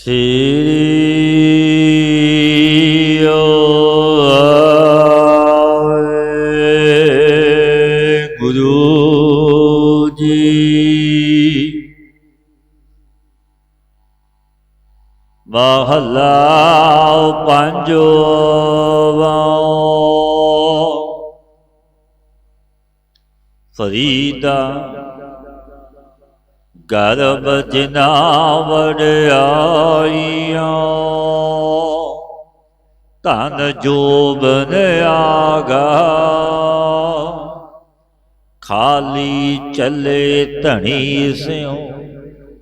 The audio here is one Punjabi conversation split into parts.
Sri Guru Ji Mahalla Panjava Farida ਗਰਭ ਜਿਨਾ ਵਡਿਆਈਆਂ ਧਨ ਜੋਬਨ ਆਗਾ ਖਾਲੀ ਚੱਲੇ ਧਣੀ ਸਿਉ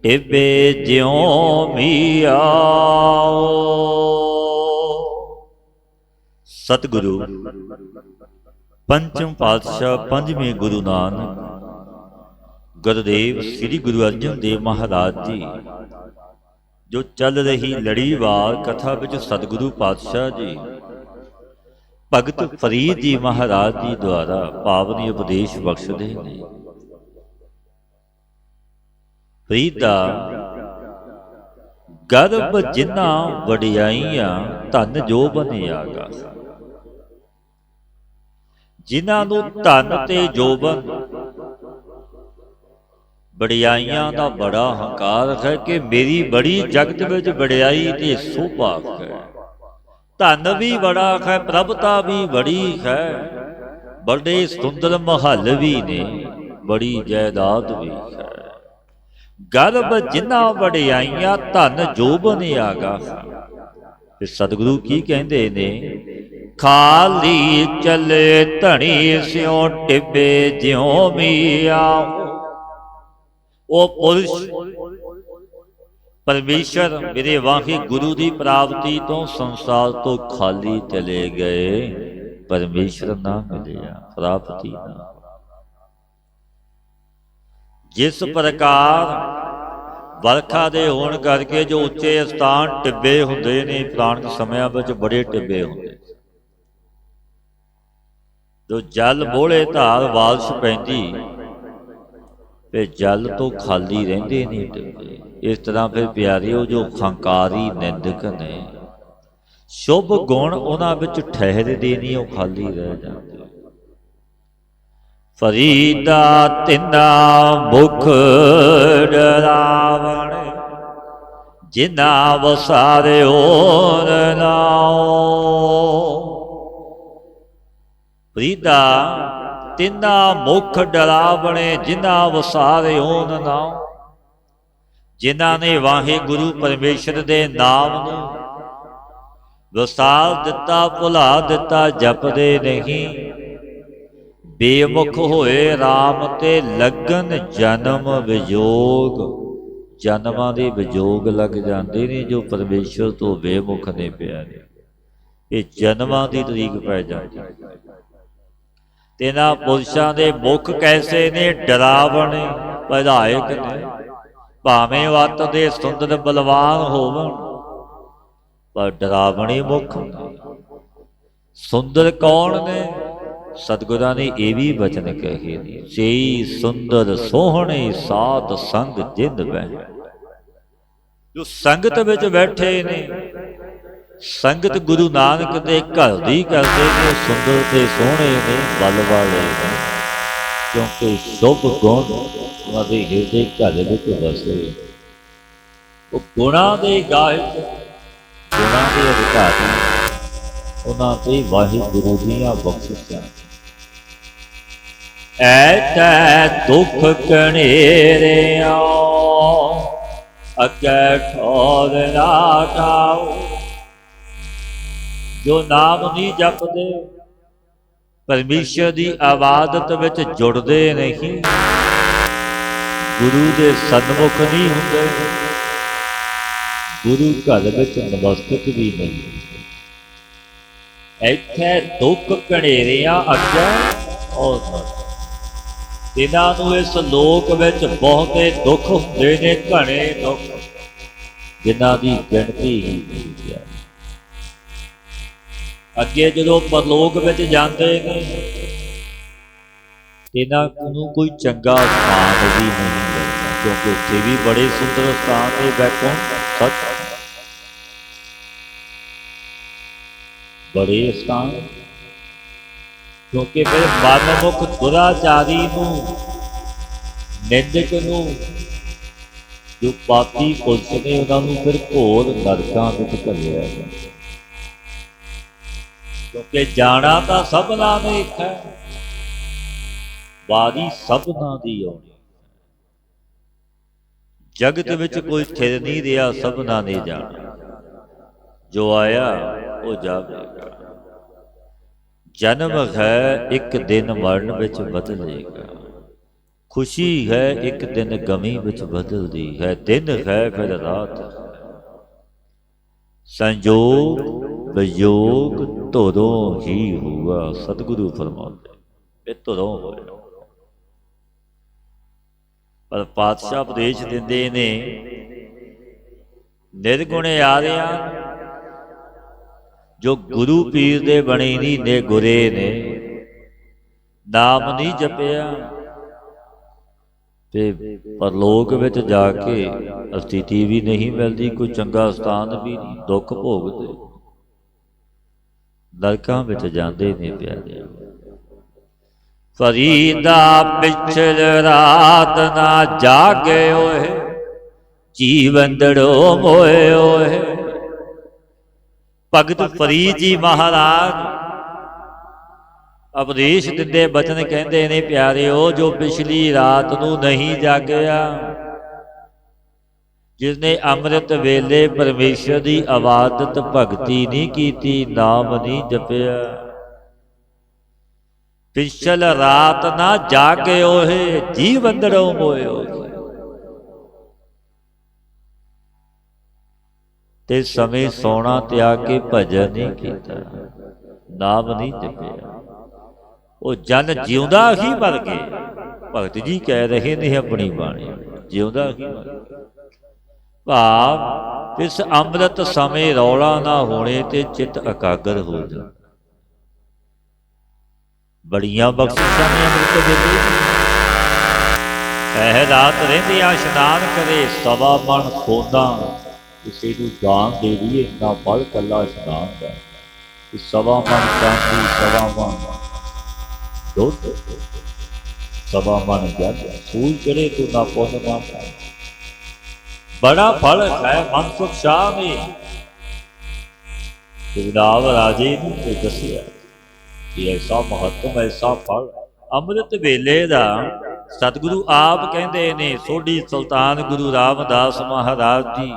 ਟਿਬੇ ਜਿਉ ਮੀਆਓ। ਸਤਿਗੁਰੂ ਪੰਚਮ ਪਾਤਸ਼ਾਹ ਪੰਜਵੇਂ ਗੁਰੂ ਨਾਨਕ ਗੁਰਦੇਵ ਸ੍ਰੀ ਗੁਰੂ ਅਰਜਨ ਦੇਵ ਮਹਾਰਾਜ ਜੀ ਜੋ ਚੱਲ ਰਹੀ ਲੜੀਵਾਰ ਕਥਾ ਵਿੱਚ ਸਤਿਗੁਰੂ ਪਾਤਸ਼ਾਹ ਜੀ ਭਗਤ ਫਰੀਦ ਜੀ ਮਹਾਰਾਜ ਜੀ ਦੁਆਰਾ ਪਾਵਨੀ ਉਪਦੇਸ਼ ਬਖਸ਼ਦੇ ਨੇ। ਫਰੀਦਾ ਗਰਭ ਜਿਨਾ ਵਡਿਆਈਆਂ ਧਨ ਜੋ ਬਨਿਆਗਾ। ਜਿਨ੍ਹਾਂ ਨੂੰ ਧਨ ਤੇ ਜੋਬਨ ਵਡਿਆਈਆਂ ਦਾ ਬੜਾ ਹੰਕਾਰ ਹੈ ਕਿ ਮੇਰੀ ਬੜੀ ਜਗਤ ਵਿੱਚ ਵਡਿਆਈ ਤੇ ਸੋਭਾ ਹੈ। ਧਨ ਵੀ ਬੜਾ ਹੈ, ਪ੍ਰਭਤਾ ਵੀ ਬੜੀ ਹੈ, ਬੜੇ ਸੁੰਦਰ ਮਹੱਲ ਵੀ ਨੇ, ਬੜੀ ਜਾਇਦਾਦ ਵੀ ਹੈ। ਗਰਭ ਜਿਨ੍ਹਾਂ ਵਡਿਆਈਆਂ ਧਨ ਜੋਬਨ ਆਗਾ। ਤੇ ਸਤਿਗੁਰੂ ਕੀ ਕਹਿੰਦੇ ਨੇ? ਖਾਲੀ ਚੱਲੇ ਧਣੀ ਸਿਉ ਟਿਬੇ ਜਿਉ ਮੀਆਓ। ਉਹ ਪੁਰਸ਼ ਪਰਮੇਸ਼ਰ ਮੇਰੇ ਵਾਹਿਗੁਰੂ ਦੀ ਪ੍ਰਾਪਤੀ ਤੋਂ ਸੰਸਾਰ ਤੋਂ ਖਾਲੀ ਚਲੇ ਗਏ, ਪਰਮੇਸ਼ਰ ਨਾ ਮਿਲਿਆ, ਪ੍ਰਾਪਤੀ ਨਾ। ਜਿਸ ਪ੍ਰਕਾਰ ਵਰਖਾ ਦੇ ਹੋਣ ਕਰਕੇ ਜੋ ਉੱਚੇ ਸਥਾਨ ਟਿੱਬੇ ਹੁੰਦੇ ਨੇ, ਪੁਰਾਣੇ ਸਮਿਆਂ ਵਿੱਚ ਬੜੇ ਟਿੱਬੇ ਹੁੰਦੇ, ਜੋ ਜਲ ਮੋਹਲੇ ਧਾਰ ਬਾਰਿਸ਼ ਪੈਂਦੀ ਤੇ ਜਲ ਤੋਂ ਖਾਲੀ ਰਹਿੰਦੇ ਨੇ ਟਿੱਬੇ। ਇਸ ਤਰ੍ਹਾਂ ਫਿਰ ਪਿਆਰਿਓ ਜੋ ਹੰਕਾਰੀ ਨਿੰਦਕ ਨੇ, ਸ਼ੁਭ ਗੁਣ ਉਹਨਾਂ ਵਿੱਚ ਠਹਿਰਦੇ ਨਹੀਂ, ਉਹ ਖਾਲੀ ਰਹਿ ਜਾਂਦੇ। ਫਰੀਦਾ ਤਿੰਨਾ ਮੁਖ ਡਰਾਵਣ ਜਿਨਾ ਵਸਾਰਿਓ ਨਾਉ। ਫਰੀਦਾ ਤਿੰਨਾ ਮੁਖ ਡਰਾਵਣੇ ਜਿਨ੍ਹਾਂ ਵਸਾਰਿਓ ਨਾਉ। ਜਿਨ੍ਹਾਂ ਨੇ ਵਾਹਿਗੁਰੂ ਪਰਮੇਸ਼ਰ ਦੇ ਨਾਮ ਨੂੰ ਵਸਾਰ ਦਿੱਤਾ, ਭੁਲਾ ਦਿੱਤਾ, ਜਪਦੇ ਨਹੀਂ, ਬੇਮੁਖ ਹੋਏ ਰਾਮ ਤੇ ਲੱਗਨ ਜਨਮ ਵਿਜੋਗ। ਜਨਮਾਂ ਦੇ ਵਿਜੋਗ ਲੱਗ ਜਾਂਦੇ ਨੇ ਜੋ ਪਰਮੇਸ਼ਰ ਤੋਂ ਬੇਮੁਖ ਨੇ ਪਿਆਰੇ। ਇਹ ਜਨਮਾਂ ਦੀ ਤਰੀਕ ਪੈ ਜਾਂਦੀ। ਤੇ ਇਹਨਾਂ ਪੁਰਸ਼ਾਂ ਦੇ ਮੁਖ ਕੈਸੇ ਨੇ? ਡਰਾਵਣੇ, ਵਿਧਾਇਕ ਨੇ। ਭਾਵੇਂ ਵੱਤ ਦੇ ਸੁੰਦਰ ਬਲਵਾਨ ਹੋਵਣ, ਪਰ ਡਰਾਵਣੇ ਮੁਖ ਨੇ। ਸੁੰਦਰ ਕੌਣ ਨੇ? ਸਤਿਗੁਰਾਂ ਨੇ ਇਹ ਵੀ ਬਚਨ ਕਹੇ ਨੇ, ਸੇਈ ਸੁੰਦਰ ਸੋਹਣੇ ਸਾਧ ਸੰਗ ਜਿੰਦ ਬਹਿ। ਜੋ ਸੰਗਤ ਵਿੱਚ ਬੈਠੇ ਨੇ, ਸੰਗਤ ਗੁਰੂ ਨਾਨਕ ਦੇ ਘਰ ਦੀ ਕਰਦੇ ਨੇ, ਸੁੰਦਰ ਤੇ ਸੋਹਣੇ ਨੇ, ਬਲ ਵਾਲੇ ਨੇ, ਕਿਉਂਕਿ ਸ਼ੁਭ ਗੁਣ ਉਹਨਾਂ ਦੇ ਹਿਰਦੇ ਘਰ ਵਿੱਚ ਵਸਦੇ। ਉਹ ਗੁਣਾਂ ਦੇ ਗਾਇਕ, ਗੁਣਾਂ ਦੇ ਅਧਿਕਾਰੀ, ਉਹਨਾਂ ਤੇ ਵਾਹਿਗੁਰੂ ਦੀਆਂ ਬਖਸ਼ਿਸ਼ਾਂ। ਐਤੈ ਦੁੱਖ ਕਣੇਰਿਆ ਅੱਗੇ ਠੌਰ ਨਾ ਠਾਓ। ਜੋ ਨਾਮ ਨਹੀਂ ਜਪਦੇ, ਪਰਮੇਸ਼ਰ ਦੀ ਇਬਾਦਤ ਵਿੱਚ ਜੁੜਦੇ ਨਹੀਂ, ਗੁਰੂ ਦੇ ਸਨਮੁਖ ਨਹੀਂ ਹੁੰਦੇ, ਗੁਰੂ ਘਰ ਵਿੱਚ ਨਮਸਤਕ ਵੀ ਨਹੀਂ ਹੁੰਦੇ। ਇੱਥੇ ਦੁੱਖ ਘਨੇਰਿਆਂ ਅੱਗੇ ਔਰ ਇਹਨਾਂ ਨੂੰ ਇਸ ਲੋਕ ਵਿੱਚ ਬਹੁਤੇ ਦੁੱਖ ਹੁੰਦੇ ਨੇ, ਘਣੇ ਦੁੱਖ, ਜਿਨ੍ਹਾਂ ਦੀ ਗਿਣਤੀ ਹੀ ਨਹੀਂ ਹੈ। ਅੱਗੇ ਜਦੋਂ ਪਰਲੋਕ ਵਿੱਚ ਜਾਂਦੇ ਨੇ, ਇਹਨਾਂ ਨੂੰ ਕੋਈ ਚੰਗਾ ਸਥਾਨ ਵੀ ਨਹੀਂ ਮਿਲਦਾ, ਕਿਉਂਕਿ ਉੱਥੇ ਵੀ ਬੜੇ ਸੁੰਦਰ ਸਥਾਨ ਨੇ, ਬੈਠੋ ਸੱਚ बड़े स्थान, क्योंकि फिर मनमुख दुराचारी नूं, निंदक नूं, जो पापी पुरुष ने उन्होंने फिर घोर नरकां विच घल्लिया जाए, क्योंकि जाना तो सबना ने एक है, वारी सबना दी आउणी। जगत विच कोई स्थिर नहीं रहा, सबना ने जाना, जो आया वो जावेगा। जन्म है एक दिन मरण विच बदलेगा, खुशी है एक दिन गमी विच बदलदी है, दिन है फिर रात है, संजोग वियोग धुरों ही हुआ। सतगुरु फरमाते ये धुरों होया। पर पातशाह उपदेश दिंदे ने, निर्गुण आरिया जो गुरु पीर दे बने नहीं ने गुरे ने, नाम नहीं जपिया ते परलोक विच जाके स्थिति भी नहीं मिलती, कोई चंगा स्थान भी नहीं, दुख भोगते नरकां विच जांदे ने प्यारे। फरीदा पिछल रात ना जागे ओए, जीवंदड़ो मोए ओए। भगत फरीद जी महाराज उपदेश दिंदे बचन कहते ने प्यारिओ, जो पिछली रात नूं नहीं जागया, जिसने अमृत वेले परमेश्वर की इबादत भगती नहीं की, नाम नहीं जपिया, पिछल रात ना जागे ओहे, जीवंदड़ो मोए ओहे। ते समय सोना त्याग के भजन नहीं किया, नाम नहीं जपिया, वो जन जिउंदा ही मर गए। भगत जी कह रहे ने अपनी बाणी, जिउंदा ही मर गए। भाव इस अमृत समय रौला ना होने ते चित एकागर हो जाए। बड़ियां बख्शिशां ने अमृत वेले, ऐ रात रहिंदियां इशनान करे, सवा मन सोना किसी को दान दे दिए, इतना फल कला इशनान का, सवा मन चांदी, सवा मन दुध, सवा मन जल, सूई चढ़े तो ना पुन ना पाए। बड़ा फल है मनसुख शाह ने गुरदाव राजे ने दसिया कि ऐसा महत्व, ऐसा फल अमृत वेले दा। सतगुरु आप कहते ने, सोढ़ी सुल्तान गुरु रामदास महाराज जी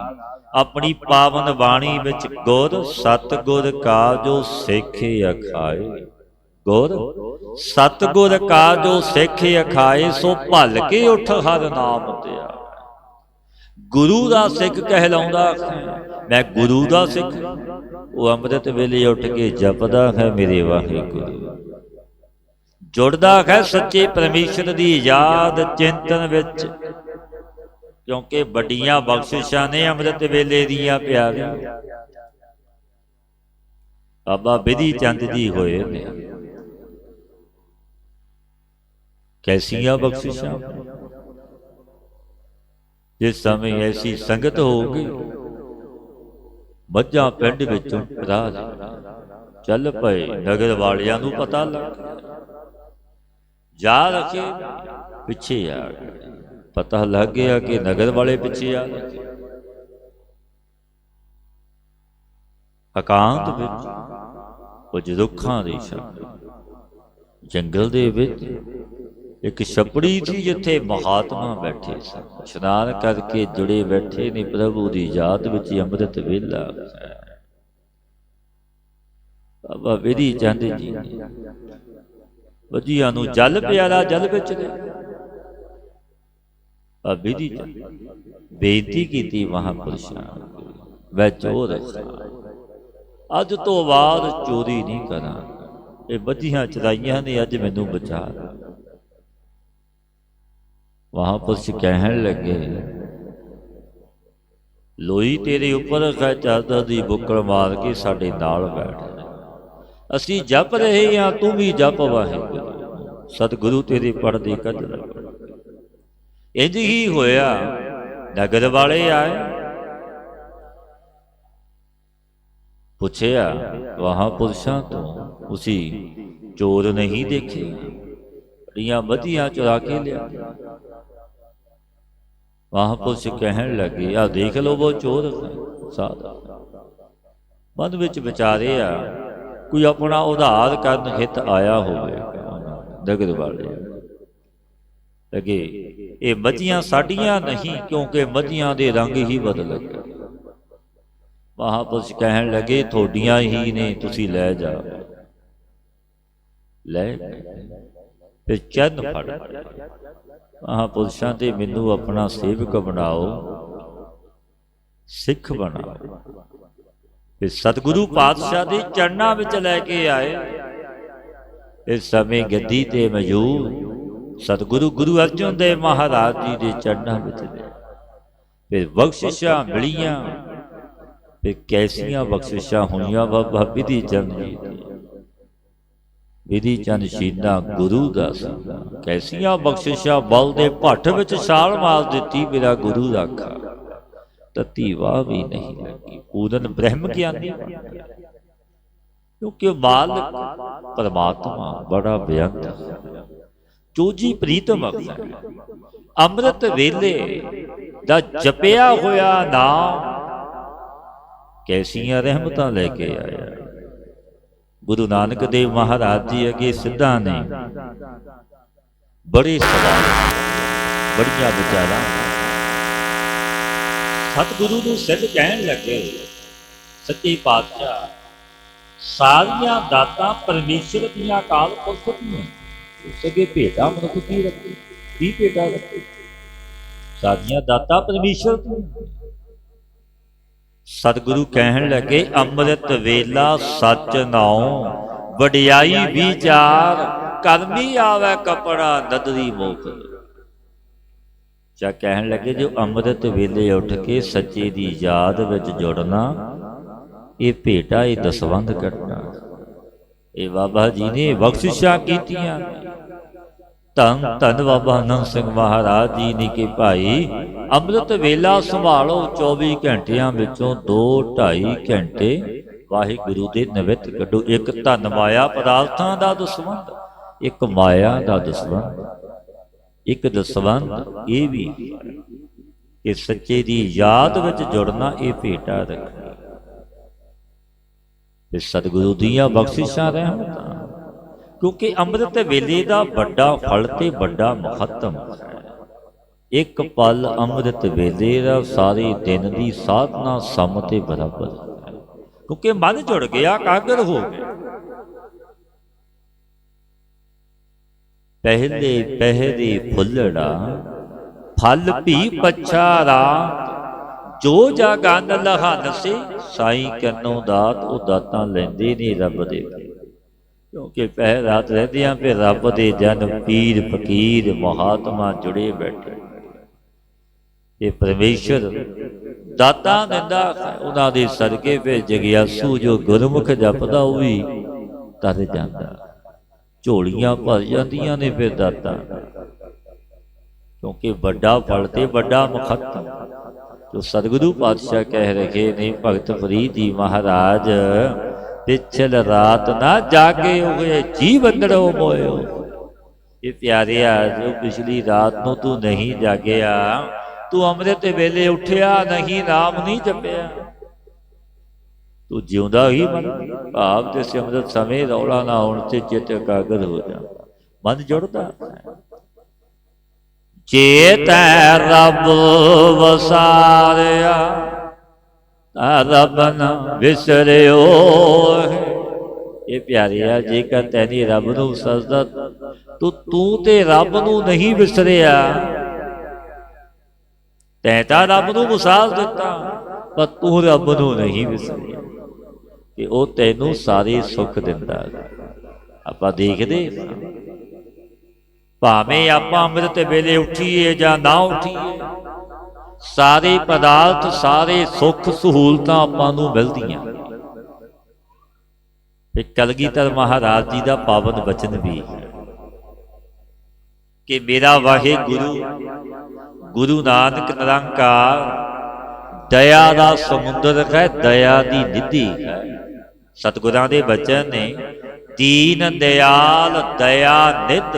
अपनी पावन बाणी विच, गुर सतगुर का जो सिख अखाए, गुर सतगुर का जो सिख अखाए, सो भल के उठ हर नाम दिया। गुरु का सिख कहलाउंदा मैं गुरु का सिख, वो अमृत वेले उठ के जपदा है मेरे वाहिगुरू, जुड़दा है सच्चे परमेश्वर की याद चिंतन विच, क्योंकि बड़ियां बख्शिशां ने अमृत वेले दियां प्यारे। बाबा बिधि चंद जी होए ने, कैसियां बख्शिशां। जिस समय ऐसी संगत हो गई, मझां पिंड विचों राह चल पए, नगर वालियां नूं पता लग जा रखे पिछे आ गए, पता लग गया कि नगर वाले पिछे आ रखे। एकांत विच कुछ रुखां दे छां जंगल दे विच एक छपड़ी थी, जिथे महात्मा बैठे सन, इशनान करके जुड़े बैठे ने प्रभु की याद विच, अमृत वेला। बाबा बिधि चंद जी वजिया नूं जल प्यारा जल विच बिधि चंद बेनती की महापुरुषां, मैं चोर अज तो बाद चोरी नहीं करा, ये बधियां चराइयां ने अज मैनूं बचा। महापुरुष कहन लगे, लोई तेरे उपर है, चादर दी बुक्कड़ मार के साडे नाल बैठ, असीं जप रहे हां, तू भी जप वाहिगुरू, सतगुरु तेरे पढ़दे कज लग। इंज ही होया, नगर वाले आए, पूछया महापुरुषों तो उसी चोर नहीं देखे, बड़ियां बधियां चुरा के लिया। महापुरुष कहन लगे आ देख लो वो चोर साध मन विच विचारे आ कोई अपना उधार करन हित आया होवेगा नगर वाले लगे ये मझियां साडियां नहीं क्योंकि मझियां दे रंग ही बदल गए। महापुरुष कहन लगे थोड़ियां ही ने तुसी लै जाओ। लै फिर चरण फड़ महापुरुषों ते मैनू अपना सेवक बनाओ, सिख बनाओ। फिर सतगुरु पातशाह दे चरणों विच लैके आए। इस समय गद्दी ते मौजूद सतगुरु गुरु अर्जन देव महाराज जी के चरणों विच ले। फिर बख्शिशां मिलियां। फिर कैसियां बख्शिशां होइयां बाबा विधि चंद जी दी। विधि चंद शीना गुरु दा सीना कैसियां बख्शिशां बल दे भट्ठ विच छाल मार दिती मेरा गुरु राखा। तती वाह भी नहीं लगी पूरन ब्रह्म ज्ञानी क्योंकि मालिक परमात्मा बड़ा बेअंत चोजी प्रीतम अमृत वेले दा जपिया होया नाम कैसियां रहमतां लेके आया। गुरु नानक देव महाराज जी अगे सिद्धा ने बड़े सवाल बड़िया विचारा सतगुरु नूं सिद्ध कहन लगे सच्चे पातशाह सारियां दातां परमेश्वर दीयां अकाल पुरख दीयां उस अगे भेटा मनुख की रखे की भेटा रखे सारियां दातां परमेश्वर दीयां। सतगुरु कहन लगे अमृत वेला सच नाओ वडियाई विचार कर्मी आवे कपड़ा नदरी मोक। चा कहन लगे जो अमृत वेले उठ के सच्चे दी याद विच जुड़ना ये भेटा ये दसवंध करना ये बाबा जी ने बख्शिशां कीतियां। धन धन बाबा आनंद सिंह महाराज जी ने कि भाई अमृत वेला संभालो 24 घंटिया विचों 2-2.5 घंटे वाहिगुरु दे निमित्त कढो। एक धन माया पदार्थां दा दसवंध एक माया दा दसवंध एक दसवंध ये भी कि सच्चे दी याद विच जुड़ना ये भेटा रखना। सतगुरु दियां बख्शिशां रहमतां क्योंकि अमृत वेले का बड़ा फल ते बड़ा महत्तम एक पल अमृत वेले का सारे दिन की साधना सम ते बराबर क्योंकि मन जुड़ गया कागर हो गया। पहले पहरे फुलड़ा फल भी पछा रात जो जागन लहन से साई कनो दात वो दातां लैंदे ने रब दे क्योंकि पह रात रहदियां फिर रब दे जन पीर फकीर महात्मा जुड़े बैठे ये परमेश्वर दाता दिंदा उन्हां दे सदके फिर जगियासू जो गुरमुख जपदा वो भी तर जांदा झोलियां भर जांदियां ने फिर दाता क्योंकि बड़ा फल ते बड़ा मुखत्तम जो सतगुरु पातशाह कह रहे ने भगत फरीद जी महाराज पिछल रात ना जागे हुए जी बंदड़ो मोयो। ये प्यारिया जो पिछली रात नूं तू नहीं जागया तू अमृत वेले उठिया नहीं नाम नहीं जपिया तू जिउंदा ही मन भाव जिस अमृत समय रौला ना होने से चित एकाग्र हो जा मन जुड़ता चेत रब वसारिया रब न विसरियो। ये प्यारिया जेकर तैनी रब नूं सजदा तो तू ते रब नूं नहीं विसरिया तैं तां रब नूं विसार दिता पर तू रब नूं नहीं विसरिया कि वो तैनूं सारे सुख दिंदा। आपां देखदे भावें आपां अमृत वेले उठीए जां ना उठीए सारे पदार्थ सारे सुख सहूलतां आपां नूं मिलदियां। कलगीधर महाराज जी का पावन वचन भी कि मेरा वाहे गुरु नानक निरंकार दया का समुद्र है दया की निधि है ਸਤਿਗੁਰਾਂ ਦੇ ਬਚਨ ਨੇ, ਦੀਨ ਦਿਆਲ ਦਇਆ ਨਿਧ,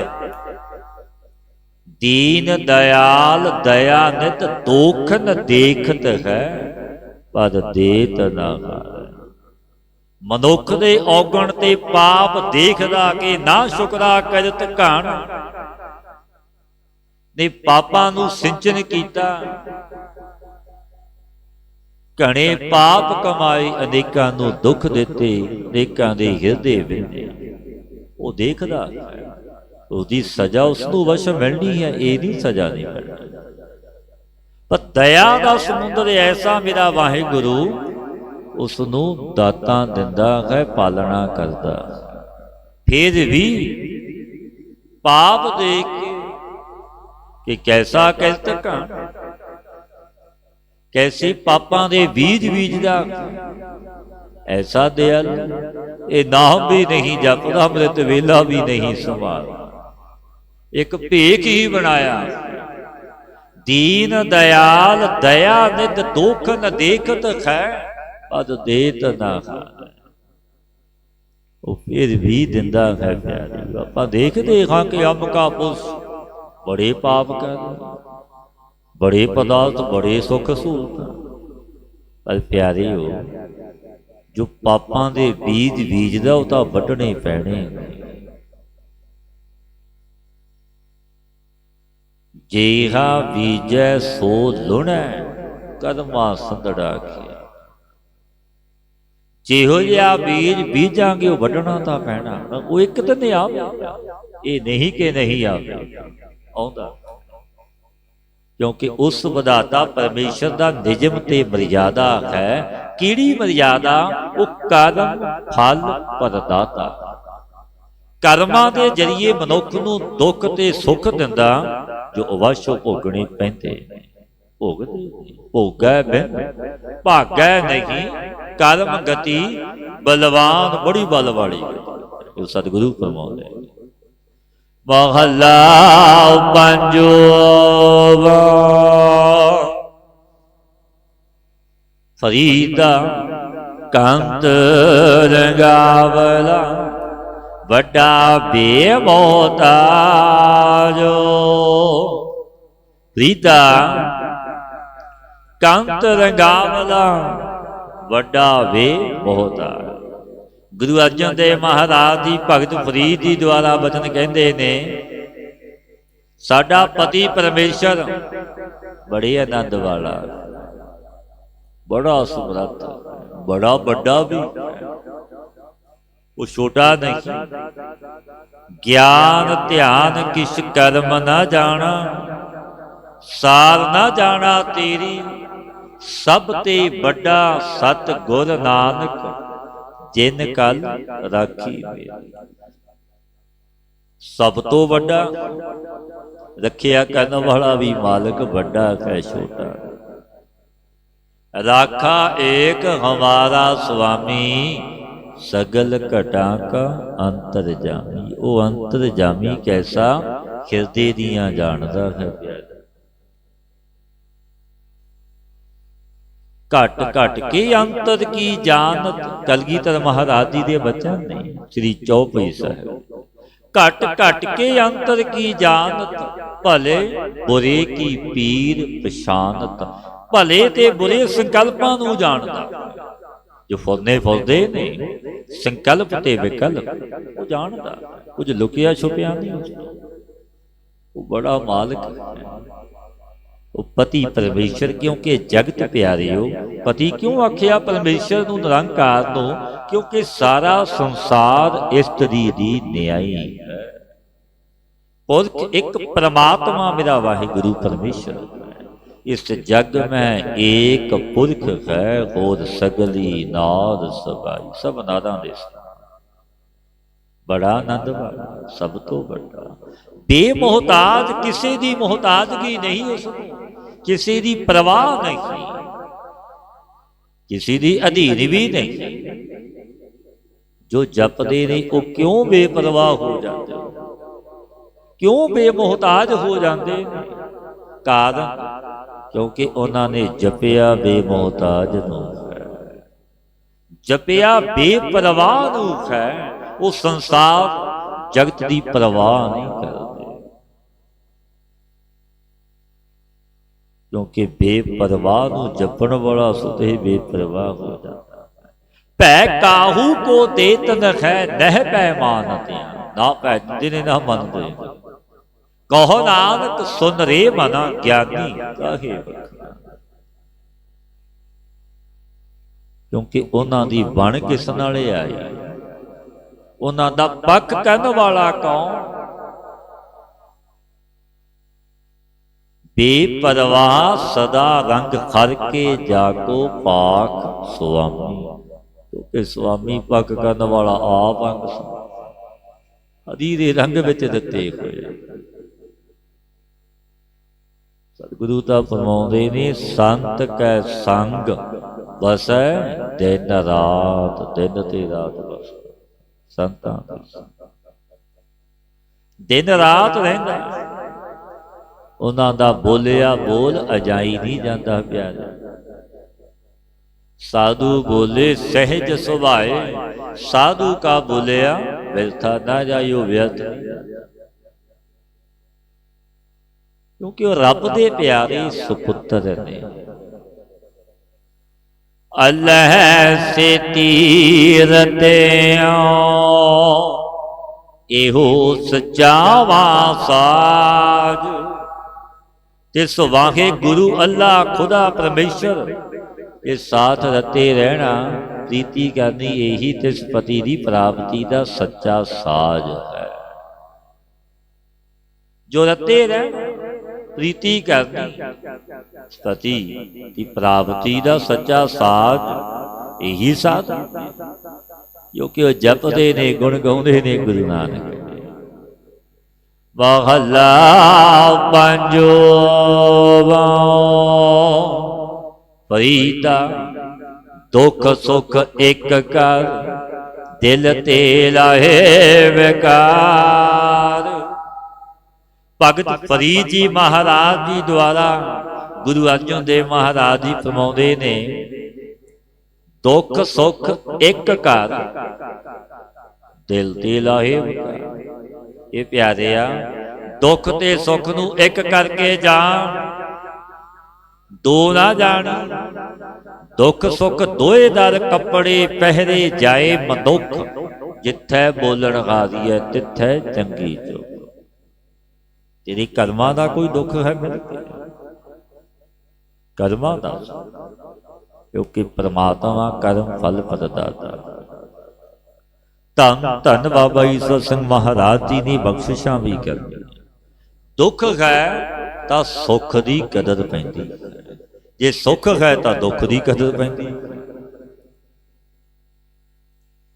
ਦੀਨ ਦਿਆਲ ਦਇਆ ਨਿਧ, ਦੋਖ ਨ ਦੇਖਤ ਹੈ ਪਦ ਦੇਤ ਨਾ ਹਾਰੇ। ਮਨੁੱਖ ਦੇ ਔਗਣ ਤੇ ਪਾਪ ਦੇਖਦਾ ਕਿ ਨਾ ਸ਼ੁਕਰਾ ਕਰਤ ਘਾਣ, ਨੇ ਪਾਪਾਂ ਨੂੰ ਸਿੰਚਨ ਕੀਤਾ, ਘਣੇ ਪਾਪ ਕਮਾਏ, ਅਨੇਕਾਂ ਨੂੰ ਦੁੱਖ ਦਿੱਤੇ, ਅਨੇਕਾਂ ਦੇ ਹਿਰਦੇ ਵਿੰਦੇ। ਉਹ ਦੇਖਦਾ ਉਹਦੀ ਸਜ਼ਾ ਉਸਨੂੰ ਵਸ਼ ਮਿਲਣੀ ਹੈ, ਇਹ ਨਹੀਂ ਸਜ਼ਾ ਨਹੀਂ ਮਿਲਣੀ। ਪਰ ਦਇਆ ਦਾ ਸਮੁੰਦਰ ਐਸਾ ਮੇਰਾ ਵਾਹਿਗੁਰੂ ਉਸਨੂੰ ਦਾਤਾਂ ਦਿੰਦਾ ਹੈ, ਪਾਲਣਾ ਕਰਦਾ। ਫਿਰ ਵੀ ਪਾਪ ਦੇਖ ਕੇ ਕੈਸਾ ਕਹਿਤ ਘਾਣ, ਕੈਸੀ ਪਾਪਾਂ ਦੇ ਬੀਜ ਬੀਜਦਾ, ਐਸਾ ਦਿਆਲ ਇਹ ਨਾਮ ਵੀ ਨਹੀਂ ਜਪਦਾ, ਅੰਮ੍ਰਿਤ ਵੇਲਾ ਵੀ ਨਹੀਂ ਸੰਭਾਲਦਾ, ਇੱਕ ਭੇਖ ਹੀ ਬਣਾਇਆ। ਦੀਨ ਦਿਆਲ ਦਇਆ ਨਿਧ, ਦੋਖ ਨ ਦੇਖਤ ਹੈ ਪਦ ਦੇਤ ਨਾ ਹਾਰੇ। ਉਹ ਫਿਰ ਵੀ ਦਿੰਦਾ ਹੈ ਪਿਆਰੇ। ਆਪਾਂ ਦੇਖਦੇ ਹਾਂ ਕਿ ਅੰਬ ਕਾ ਪੁੱਸ ਬੜੇ ਪਾਪ ਕਰ, ਬੜੇ ਪਦਾਰਥ, ਬੜੇ ਸੁੱਖ ਸਹੂਲਤਾਂ, ਪਰ ਪਿਆਰੇ ਹੋ ਜੋ ਪਾਪਾਂ ਦੇ ਬੀਜ ਬੀਜਦਾ ਉਹ ਤਾਂ ਵੱਢਣੇ ਪੈਣੇ। ਜੇਹਾ ਬੀਜੈ ਸੋ ਲੁਣੈ, ਕਰਮਾ ਸੰਦੜਾ ਕੀ। ਜਿਹੋ ਜਿਹਾ ਬੀਜ ਬੀਜਾਂਗੇ ਉਹ ਵੱਢਣਾ ਤਾਂ ਪੈਣਾ। ਉਹ ਇੱਕ ਦਿਨ ਆਵੇ, ਇਹ ਨਹੀਂ ਕਿ ਨਹੀਂ ਆਉਂਦਾ, ਕਿਉਂਕਿ ਉਸ ਵਿਧਾਤਾ ਪਰਮੇਸ਼ਰ ਦਾ ਨਿਯਮ ਤੇ ਮਰਿਆਦਾ ਹੈ। ਕਿਹੜੀ ਮਰਿਆਦਾ? ਉਹ ਕਰਮ ਫਲ ਪ੍ਰਦਾਤਾ। ਕਰਮਾਂ ਦੇ ਜਰੀਏ ਮਨੁੱਖ ਨੂੰ ਦੁੱਖ ਤੇ ਸੁੱਖ ਦਿੰਦਾ, ਜੋ ਅਵਸ਼ਯ ਭੋਗਣੇ ਪੈਂਦੇ। ਭੋਗੈ ਬਿਨ ਭਾਗੈ ਨਹੀਂ, ਕਰਮ ਗਤੀ ਬਲਵਾਨ ਬੜੀ ਬਲ ਵਾਲੀ। ਇਹ ਸਤਿਗੁਰੂ ਫਰਮਾਉਂਦੇ। ਮਹੱਲਾ ਪੰਜਵਾਂ। ਫਰੀਦਾ ਕੰਤ ਰੰਗਾਵਲਾ, ਵੱਡਾ ਬੇਮੋਹਤਾਜੋ। ਫਰੀਦਾ ਕੰਤ ਰੰਗਾਵਲਾ, ਵੱਡਾ ਬੇਮੋਹਤਾਜ। ਗੁਰੂ ਅਰਜਨ ਦੇਵ ਮਹਾਰਾਜ ਦੀ ਭਗਤ ਫਰੀਦ ਜੀ ਦੁਆਰਾ ਬਚਨ ਕਹਿੰਦੇ ਨੇ, ਸਾਡਾ ਪਤੀ ਪਰਮੇਸ਼ਰ ਬੜੇ ਆਨੰਦ ਵਾਲਾ, ਬੜਾ ਸਮਰੱਥ, ਬੜਾ ਵੱਡਾ ਵੀ, ਉਹ ਛੋਟਾ ਨਹੀਂ। ਗਿਆਨ ਧਿਆਨ ਕਿਛ ਕਰਮ ਨਾ ਜਾਣਾ, ਸਾਰ ਨਾ ਜਾਣਾ ਤੇਰੀ, ਸਭ ਤੇ ਵੱਡਾ ਸਤ ਗੁਰ ਨਾਨਕ, ਜਿਨ ਕਲ ਰਾਖੀ ਮੇਰੀ। ਸਭ ਤੋਂ ਵੱਡਾ ਰੱਖਿਆ ਕਰਨ ਵਾਲਾ ਵੀ ਮਾਲਕ ਵੱਡਾ ਹੈ, ਛੋਟਾ। ਰਾਖਾ ਏਕ ਹਮਾਰਾ ਸੁਆਮੀ, ਸਗਲ ਘਟਾਂ ਕਾ ਅੰਤਰਜਾਮੀ। ਉਹ ਅੰਤਰਜਾਮੀ ਕੈਸਾ? ਹਿਰਦੇ ਦੀਆਂ ਜਾਣਦਾ ਹੈ। ਘਟ ਘਟ ਕੇ ਅੰਤਰ ਕੀ ਜਾਣਤ, ਕਲਗੀਧਰ ਮਹਾਰਾਜ ਜੀ ਦੇ ਬਚਨ ਨੇ ਸ੍ਰੀ ਚੌਪਈ ਸਾਹਿਬ। ਘਟ ਘਟ ਕੇ ਅੰਤਰ ਕੀ ਜਾਣਤ, ਭਲੇ ਬੁਰੇ ਕੀ ਪੀਰ ਪਛਾਨਤ। ਭਲੇ ਤੇ ਬੁਰੇ ਸੰਕਲਪਾਂ ਨੂੰ ਜਾਣਦਾ, ਜੋ ਫੁਰਨੇ ਫੁਰਦੇ ਨੇ ਸੰਕਲਪ ਤੇ ਵਿਕਲਪ, ਉਹ ਜਾਣਦਾ। ਕੁਝ ਲੁਕਿਆ ਛੁਪਿਆ ਨਹੀਂ ਉਸਨੂੰ, ਉਹ ਬੜਾ ਮਾਲਕ ਹੈ। ਉਹ ਪਤੀ ਪਰਮੇਸ਼ਰ, ਕਿਉਂਕਿ ਜਗਤ ਪਿਆਰਿਓ ਪਤੀ ਕਿਉਂ ਆਖਿਆ ਪਰਮੇਸ਼ਰ ਨੂੰ, ਨਿਰੰਕਾਰ ਨੂੰ? ਕਿਉਂਕਿ ਸਾਰਾ ਸੰਸਾਰ ਇਸਤਰੀ ਦੀ ਨਿਆਈ ਹੈ। ਪੁਰਖ ਇੱਕ ਪਰਮਾਤਮਾ ਮੇਰਾ ਵਾਹਿਗੁਰੂ ਪਰਮੇਸ਼ਰ। ਇਸ ਜਗ ਮੈਂ ਏਕ ਪੁਰਖ ਹੈ, ਹੋਰ ਸਗਲੀ ਨਾਦ ਸਬਾਈ। ਸਭ ਨਾਦਾਂ ਦੇ ਬੜਾ ਆਨੰਦ ਵਾਲਾ, ਸਭ ਤੋਂ ਵੱਡਾ ਬੇਮੋਹਤਾਜ। ਕਿਸੇ ਦੀ ਮੁਹਤਾਜਗੀ ਨਹੀਂ ਉਸਨੂੰ, ਕਿਸੇ ਦੀ ਪਰਵਾਹ ਨਹੀਂ, ਕਿਸੇ ਦੀ ਅਧੀਨ ਵੀ ਨਹੀਂ। ਜੋ ਜਪਦੇ ਨੇ ਉਹ ਕਿਉਂ ਬੇਪਰਵਾਹ ਹੋ ਜਾਂਦੇ, ਕਿਉਂ ਬੇਮੋਹਤਾਜ ਹੋ ਜਾਂਦੇ ਨੇ? ਕਾਰਨ ਕਿਉਂਕਿ ਉਹਨਾਂ ਨੇ ਜਪਿਆ ਬੇਮੋਹਤਾਜ ਨੂੰ। जपिया बेपरवाह रूप है, वो संसार जगत की परवाह नहीं करते, क्योंकि बेपरवाह नूं जपण वाला सुध ही बेपरवाह हो जाता। भै काहू को देत नख है नह पैमानतियां, ना पैदे ने ना मनदे। कहो नानक सुन रे मना ज्ञानी काहे बखरा, क्योंकि उन्हां दी बण किस नाल आई, उन्हां दा पक कहन वाला कौन। बेपरवाह सदा रंग खर के जाको पाख स्वामी, क्योंकि स्वामी पक करन वाला आप अंग हरी दे रंग विच दिते होए। सतगुरु तां फरमाउंदे ने संत कै संग बसै दिन रात, दिन ते रात बस संतां दिन रात रहिंदा। उन्हां दा बोलिया बोल अजाई नहीं जाता प्यारा। साधु बोले सहज सुभाए, साधु का बोलिया व्यर्था ना जाइयो व्यर्थ, क्योंकि वह रब दे प्यारे सुपुत्र ने। अल्लाह से तीर ते एहो सचावा साज, तिस वाहे गुरु अल्लाह खुदा परमेश्वर के साथ रते रहना, प्रीति करनी यही तिस पति की प्राप्ति का सच्चा साज है। जो रते रहना प्रीति करनी, पति की प्राप्ति का सच्चा साज यही साध, क्योंकि वह जपते ने गुण गाउंदे ने गुरु नानक। महला पंजों प्रीता दुख सुख एक कर, दिल ते लाहे विकार। भगत फरीद जी महाराज जी द्वारा गुरु अर्जन देव महाराज जी फरमाउंदे ने, दुख सुख एक कर दिल ते लाहे विकार। ये प्यारे आ, दुख ते सुख नूं एक करके जान, दो ना जान। दुख सुख दोए दर कपड़े पहरे जाए मनुख, जिथे बोलन हारी है तिथे चंगी चुप। तेरी कर्मां दा कोई दुख है मेरे कर्मां दा, क्योंकि परमात्मा कर्म फल प्रदाता। धन धन बाबा ईश्वर सिंह महाराज जी ने बख्शिशां भी करनी। दुख है तो सुख की कदर पैंदी, जे सुख है तो दुख की कदर पैंदी।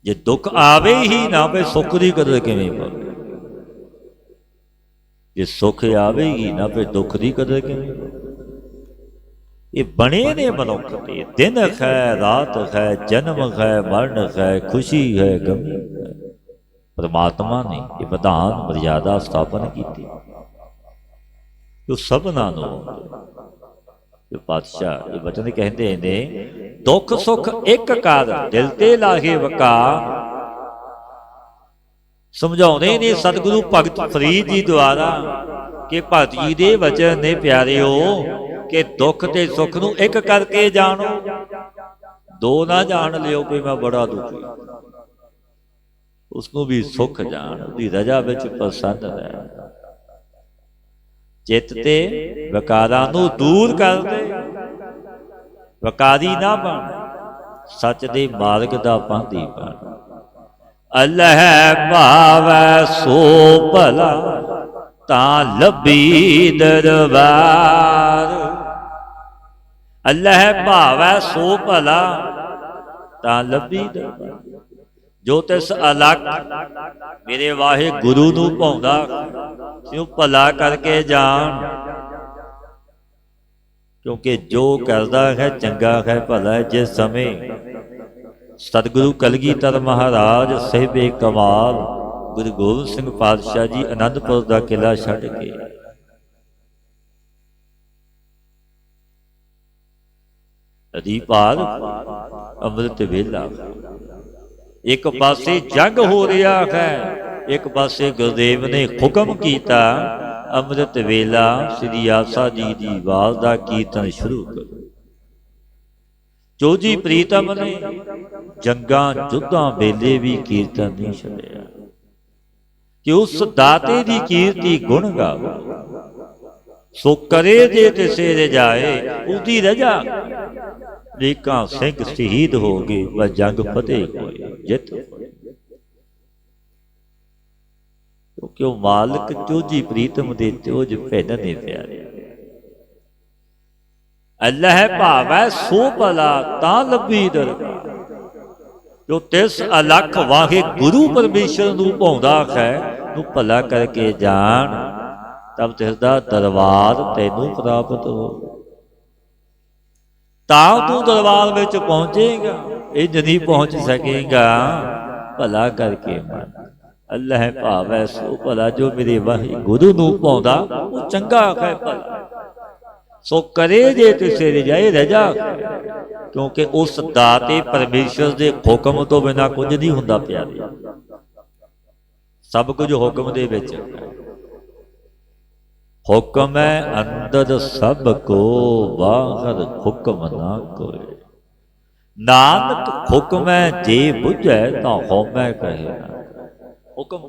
जे दुख आवे ही ना पे सुख की कदर किवें पावे, जे सुख आवेगी ना पे दुख की कदर किवें। ये बने ने मनुख ते दिन है रात है, जन्म है मरण है, खुशी है गमी है। परमात्मा ने ये विधान मर्यादा स्थापन की, जो सबना नो जो पातशाह ये वचन कहते ने, दुख सुख एक कर दिल ते लाहे विकार। समझाने ने सतगुरु भगत फरीद जी द्वारा कि भगत जी दे वचन ने प्यारे हो कि दुख ते सुख नूं एक करके जानो, दो ना जान लियो कि मैं बड़ा दुखी। उसनूं भी सुख जान, उसकी रजा विच प्रसन्न रह। चित ते विकारां नूं दूर कर दे, विकारी ना बन, सच दे मार्ग दा पांधी बन। अल्लाह भावै सो भला तां लभी दरबार। अल्लाह भावै सो भला तां लभी दरबार। जो तिस अलग मेरे वाहे गुरु नूं भाउंदा तिउं भला करके जान, क्योंकि जो करदा है चंगा है भला है। जिस समय सतगुरु कलगीधर महाराज साहिबे कमाल गुरु गोबिंद सिंह पातशाह जी आनंदपुर का किला छड्ड के हरिपाल अमृत वेला एक पासे जंग हो रहा है, एक पासे गुरुदेव ने हुक्म किया अमृत वेला श्री आसा जी की आवाज का कीर्तन शुरू करो। जो जी प्रीतम ने जंगा युद्धां वेले भी कीर्तन नहीं छड्डिया कि उस दाते की कीर्ति गुण गावो। सो करे जे तिसे रजाए उसकी रजा। नेकां सिंह शहीद हो गए व जंग फतेह होए जित होए। क्योंकि वो मालिक चोजी प्रीतम दे चोज भिन्न ने प्यारे। अल्लाह भावै सो भला तां लभी दरगाह। जो तिस अलख वाहे गुरु परमेश्वर नूं भाउंदा है तू भला करके जान तब तिसदा दरबार तैनूं प्राप्त हो। तां तू दरबार विच पहुंचेगा, इंज नहीं पहुंच सकेगा भला करके मन। अल्लाह भावै सो भला जो मेरे वाहे गुरु नूं भाउंदा वो चंगा है भला। सो करे जे तिसे रजाए रजा। क्योंकि उस दाते परमेश्वर के हुक्म तो बिना कुछ नहीं हुंदा प्यारे। सब कुछ हुक्म दे विच हुक्म है अंदर सब को बाहर हुक्म ना कोई। नानक हुक्म है जे बुझे तो होमै कहे ना। हुक्म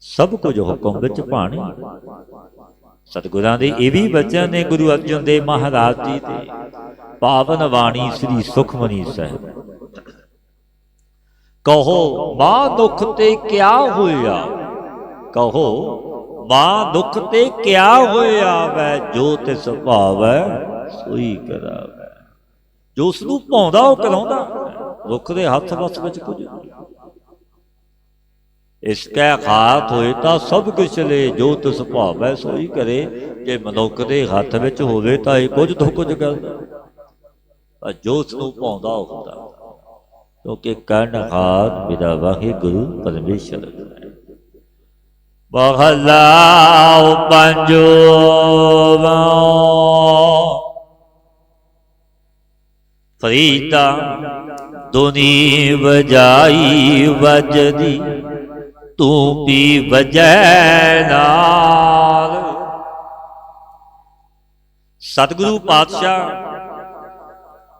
सब कुछ हुक्म विच पाणी। सतगुरां दे ये भी वचन ने गुरु अर्जन देव महाराज जी दे पावन वाणी श्री सुखमनी साहिब। कहो मां दुख ते क्या होया। कहो मां दुख ते क्या होया वै जो तिस भावै सोई करावै। जो उसनूं भाउंदा वो कराउंदा। दुख दे हथ वस विच कुछ इसकै हाथ होए तां सब कुछ ले जो तिस भावै सोई करे। जे मनुख दे हथ विच होवे तां ये कुछ तो कुछ करदा। जो उसनूं भाउंदा हुंदा। क्योंकि कर्ण हाथ मेरा वाहिगुरु परमेश्वर है। महला पंजों फरीदा दुनी बजाई वजदी तू भी वजै नाल। सतगुरु पातशाह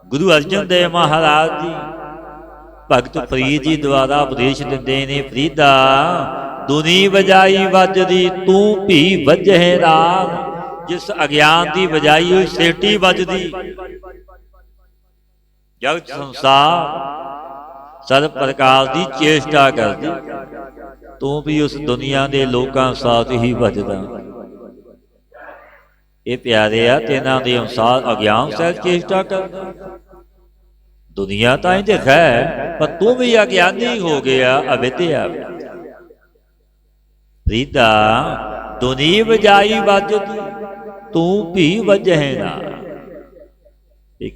गुरु अर्जन देव महाराज जी भगत फरीद जी द्वारा उपदेश दिंदे ने फरीदा दुनी बजाई वजदी तू भी वजह नाल। जिस अज्ञान की बजाई हुई सेठी वजदी। जगत संसार सर्व प्रकार की चेष्टा करदी तू भी उस दुनिया के लोगों साथ ही वजदा। ये प्यारे आ तिन्हां दे अनुसार अज्ञान सहित चेष्टा करदा। दुनिया तो इंज है पर तू भी अज्ञानी हो गया अविद्या। फरीदा दुनी बजाई वजदी तू भी वजह ना।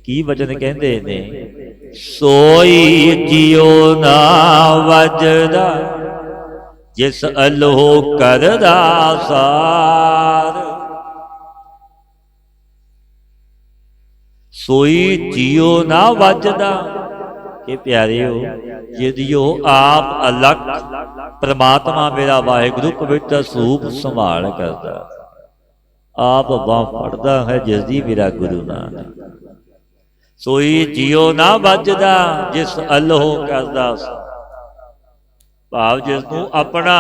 की वचन कहते ने सोई जियो ना वजदा जिस अल्लाह करदा सार। सोई जियो ना वजदा कि प्यारे हो यदि आप अलग परमात्मा मेरा वाहिगुरु पवित्र स्वरूप संभाल करता आप बाह फड़दा है जिसदी मेरा गुरु नानक। सोई जियो ना वजदा जिस अल्लाह करदा भाव जिसनूं अपना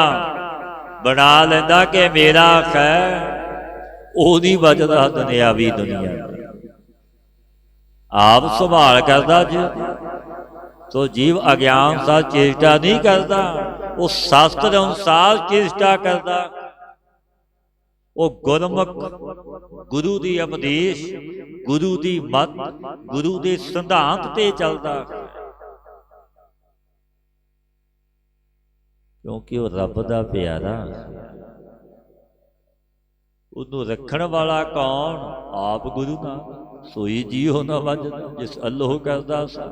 बना लेंदा कि मेरा है वो नहीं वजदा दुनियावी दुनिया। आप संभाल करदा जी तो जीव अज्ञान सा चेष्टा नहीं करता। वो शास्त्र अनुसार चेष्टा करता। वो गुरमुख गुरु की उपदेश गुरु की मत गुरु के सिद्धांत ते चलता। क्योंकि वो रब का प्यारा उन्होंने रखण वाला कौन आप गुरु नानक। सोई जियो ना वजदा जिस अल्लाह करदा सा।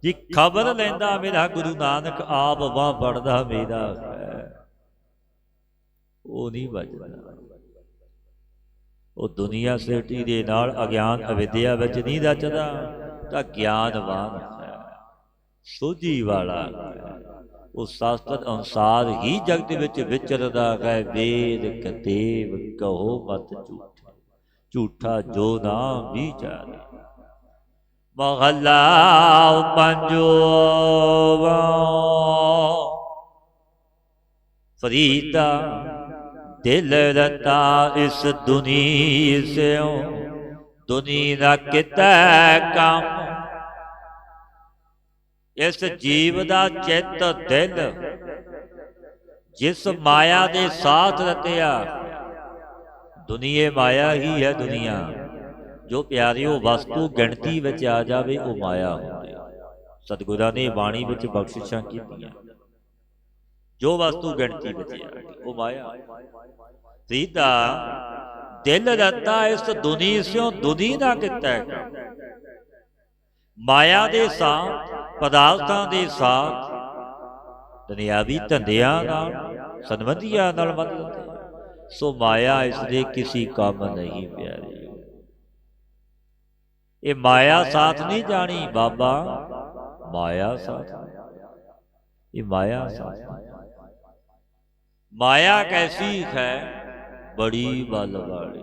जी खबर लैंदा मेरा गुरु नानक आप बाह फड़दा मेरा है वो नहीं वजदा। वो दुनिया सेठी दे नाल अज्ञान अविद्या विच नहीं रचदा तां ज्ञानवान है। ਸੋਝੀ ਵਾਲਾ ਉਹ ਸ਼ਾਸਤਰ ਅਨੁਸਾਰ ਹੀ ਜਗਤ ਵਿੱਚ ਵਿਚਰਦਾ ਹੈ। ਵੇਦ ਕਤੇਵ ਕਹੋ ਮਤ ਝੂਠੇ, ਝੂਠਾ ਜੋ ਨਾ ਵਿਚਾਰੇ। ਮਹੱਲਾ ਪੰਜਵਾਂ। ਫਰੀਦਾ ਦਿਲ ਰਤਾ ਇਸ ਦੁਨੀ ਸਿਓ, ਦੁਨੀ ਦਾ ਕਿਤੈ ਕੰਮ। ਇਸ ਜੀਵ ਦਾ ਚਿੱਤ ਦਿਲ ਜਿਸ ਮਾਇਆ ਦੇ ਸਾਥ ਰਤਿਆ, ਦੁਨੀਏ ਮਾਇਆ ਹੀ ਹੈ। ਦੁਨੀਆ ਜੋ ਪਿਆਰਿਓ ਵਸਤੂ ਗਿਣਤੀ ਵਿੱਚ ਆ ਜਾਵੇ ਉਹ ਮਾਇਆ ਹੁੰਦੀ। ਸਤਿਗੁਰਾਂ ਨੇ ਬਾਣੀ ਵਿੱਚ ਬਖਸ਼ਿਸ਼ਾਂ ਕੀਤੀਆਂ, ਜੋ ਵਸਤੂ ਗਿਣਤੀ ਵਿੱਚ ਆ ਗਈ ਉਹ ਮਾਇਆ। ਫਰੀਦਾ ਦਿਲ ਰਤਾ ਇਸ ਦੁਨੀ ਸਿਓ, ਦੁਨੀ ਦਾ ਕਿਤੈ ਕੰਮ। ਮਾਇਆ ਦੇ ਸਾਥ, ਪਦਾਰਥਾਂ ਦੇ ਸਾਥ, ਦੁਨਿਆਵੀ ਧੰਦਿਆਂ ਨਾਲ, ਸੰਬੰਧੀਆਂ ਨਾਲ ਮਤਲਬ। ਸੋ ਮਾਇਆ ਇਸਦੇ ਕਿਸੇ ਕੰਮ ਨਹੀਂ ਪਿਆਰੀ। ਇਹ ਮਾਇਆ ਸਾਥ ਨਹੀਂ ਜਾਣੀ ਬਾਬਾ, ਮਾਇਆ ਸਾਥ, ਇਹ ਮਾਇਆ ਸਾਥ। ਮਾਇਆ ਕੈਸੀ ਹੈ? ਬੜੀ ਬਲ ਵਾਲੀ,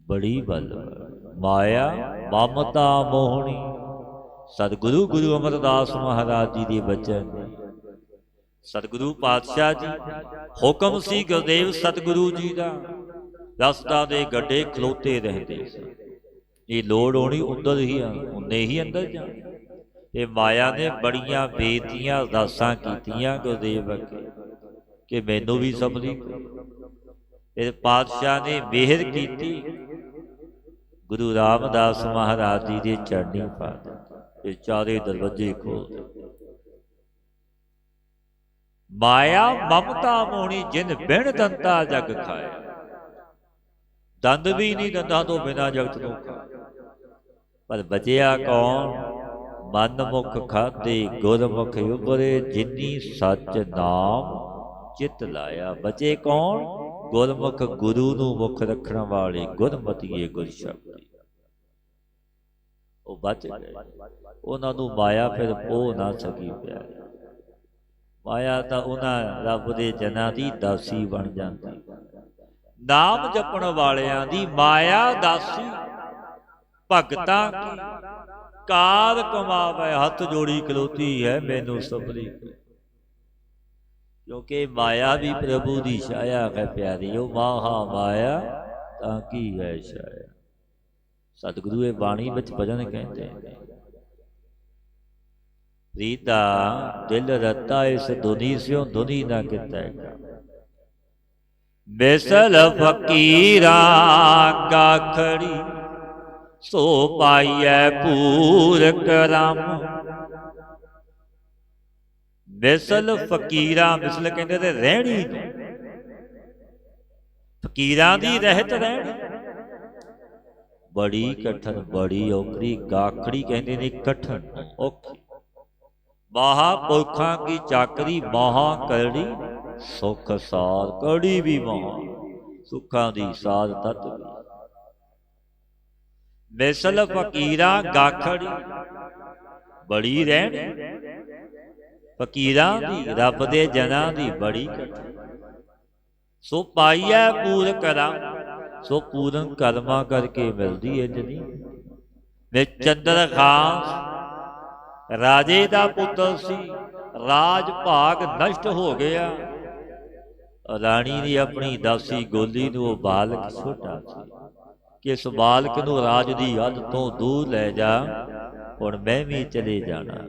ਬੜੀ ਬਲ ਵਾਲੀ ਮਾਇਆ। ਮਮਤਾ ਮੋਹਣੀ। ਸਤਿਗੁਰੂ ਗੁਰੂ ਅਮਰਦਾਸ ਮਹਾਰਾਜ ਜੀ ਦੇ ਬਚਨ ਨੇ। ਸਤਿਗੁਰੂ ਪਾਤਸ਼ਾਹ ਜੀ ਹੁਕਮ ਸੀ ਗੁਰਦੇਵ ਸਤਿਗੁਰੂ ਜੀ ਦਾ, ਰਸਤਾ ਦੇ ਗੱਡੇ ਖਲੋਤੇ ਰਹਿੰਦੇ ਸਨ। ਇਹ ਲੋੜ ਹੋਣੀ ਉਧਰ ਹੀ ਉਹਨੇ ਹੀ ਅੰਦਰ ਜਾਣਾ। ਇਹ ਮਾਇਆ ਨੇ ਬੜੀਆਂ ਬੇਨਤੀਆਂ ਅਰਦਾਸਾਂ ਕੀਤੀਆਂ ਗੁਰਦੇਵ ਅੱਗੇ ਕਿ ਮੈਨੂੰ ਵੀ ਸੰਭਲੀ। ਇਹ ਪਾਤਸ਼ਾਹ ਨੇ ਮਿਹਰ ਕੀਤੀ, ਗੁਰੂ ਰਾਮਦਾਸ ਮਹਾਰਾਜ ਜੀ ਦੇ ਚਰਨੀ ਪਾ ਦਿੱਤੇ, ਇਹ ਚਾਰੇ ਦਰਵਾਜ਼ੇ ਖੋਲ ਦਿੱਤੇ। ਮਾਇਆ ਮਮਤਾ ਮੋਹਣੀ, ਜਿਨ ਬਿਨ ਦੰਤਾ ਜਗ ਖਾਇਆ। ਦੰਦ ਵੀ ਨਹੀਂ ਦੰਦਾਂ ਤੋਂ ਬਿਨਾਂ ਜਗਤ ਨੂੰ ਖਾਇਆ। ਪਰ ਬਚਿਆ ਕੌਣ? ਮਨ ਮੁਖ ਖਾਧੇ ਗੁਰਮੁਖ ਉਭਰੇ, ਜਿਨੀ ਸੱਚ ਨਾਮ ਚਿਤ ਲਾਇਆ। ਬਚੇ ਕੌਣ? ਗੁਰਮੁਖ, ਗੁਰੂ ਨੂੰ ਮੁੱਖ ਰੱਖਣ ਵਾਲੇ, ਗੁਰਮਤੀਏ ਗੁਰ ਸ਼ਬਦੀ। ਉਹ ਬਚ ਗਏ, ਉਹਨਾਂ ਨੂੰ ਮਾਇਆ ਫਿਰ ਉਹ ਨਾ ਸਕੀ ਪਿਆਰੀ। ਮਾਇਆ ਤਾਂ ਉਹਨਾਂ ਰੱਬ ਦੇ ਜਨਾਂ ਦੀ ਦਾਸੀ ਬਣ ਜਾਂਦੀ। ਨਾਮ ਜਪਣ ਵਾਲਿਆਂ ਦੀ ਮਾਇਆ ਦਾਸੀ। ਭਗਤਾਂ ਕੀ ਕਾਰ ਕਮਾਵੇ, ਹੱਥ ਜੋੜੀ ਖਲੋਤੀ ਹੈ ਮੈਨੂੰ ਸੰਭਲੀ। ਕਿਉਂਕਿ ਮਾਇਆ ਵੀ ਪ੍ਰਭੂ ਦੀ ਛਾਇਆ ਹੈ ਪਿਆਰੀਓ। ਮਹਾ ਮਾਇਆ ਤਾਂ ਕੀ ਹੈ ਛਾਇਆ। ਸਤਿਗੁਰੂ ਇਹ ਬਾਣੀ ਵਿੱਚ ਭਜਨ ਕਹਿੰਦੇ ਨੇ। ਫਰੀਦਾ ਦਿਲ ਰਤਾ ਇਸ ਦੁਨੀ ਸਿਓ, ਦੁਨੀ ਨਾ ਕਿਤੈ ਕੰਮ। ਮਿਸਲ ਫਕੀਰਾਂ ਗਾਖੜੀ, ਸੋ ਪਾਈਐ ਪੂਰ ਕਰਮ। ਮਿਸਲ ਫਕੀਰਾਂ, ਮਿਸਲ ਕਹਿੰਦੇ ਤੇ ਰਹਿਣੀ ਨੂੰ, ਫਕੀਰਾਂ ਦੀ ਰਹਿਤ ਰਹਿਣੀ ਬੜੀ ਕਠਨ, ਬੜੀ ਔਖੀ। ਗਾਖੜੀ ਕਹਿੰਦੇ ਨੇ ਕਠਨ, ਔਖੀ। ਮਹਾ ਪੁਰਖਾਂ ਕੀ ਚਾਕਰੀ, ਮਹਾ ਕਰੜੀ ਸੁਖ ਸਾਰ। ਕੜੀ ਵੀ ਮਹਾ, ਸੁੱਖਾਂ ਦੀ ਸਾਧ ਤਤ ਵੀ। ਮਿਸਲ ਫਕੀਰਾਂ ਗਾਖੜੀ, ਬੜੀ ਰਹਿਣੀ ਫਕੀਰਾਂ ਦੀ, ਰੱਬ ਦੇ ਜਨਾਂ ਦੀ ਬੜੀ ਕਠਨ। ਸੋ ਪਾਈਐ ਪੂਰ ਕਰਮ, ਸੋ ਪੂਰਨ ਕਰਮਾਂ ਕਰਕੇ ਮਿਲਦੀ ਹੈ ਜਨੀ। ਮੈਂ ਚੰਦਰ ਖਾਂ ਰਾਜੇ ਦਾ ਪੁੱਤਰ ਸੀ, ਰਾਜ ਭਾਗ ਨਸ਼ਟ ਹੋ ਗਿਆ। ਰਾਣੀ ਨੇ ਆਪਣੀ ਦਾਸੀ ਗੋਲੀ ਨੂੰ, ਉਹ ਬਾਲਕ ਛੋਟਾ ਸੀ, ਕਿ ਇਸ ਬਾਲਕ ਨੂੰ ਰਾਜ ਦੀ ਹੱਦ ਤੋਂ ਦੂਰ ਲੈ ਜਾ, ਹੁਣ ਮੈਂ ਵੀ ਚਲੇ ਜਾਣਾ।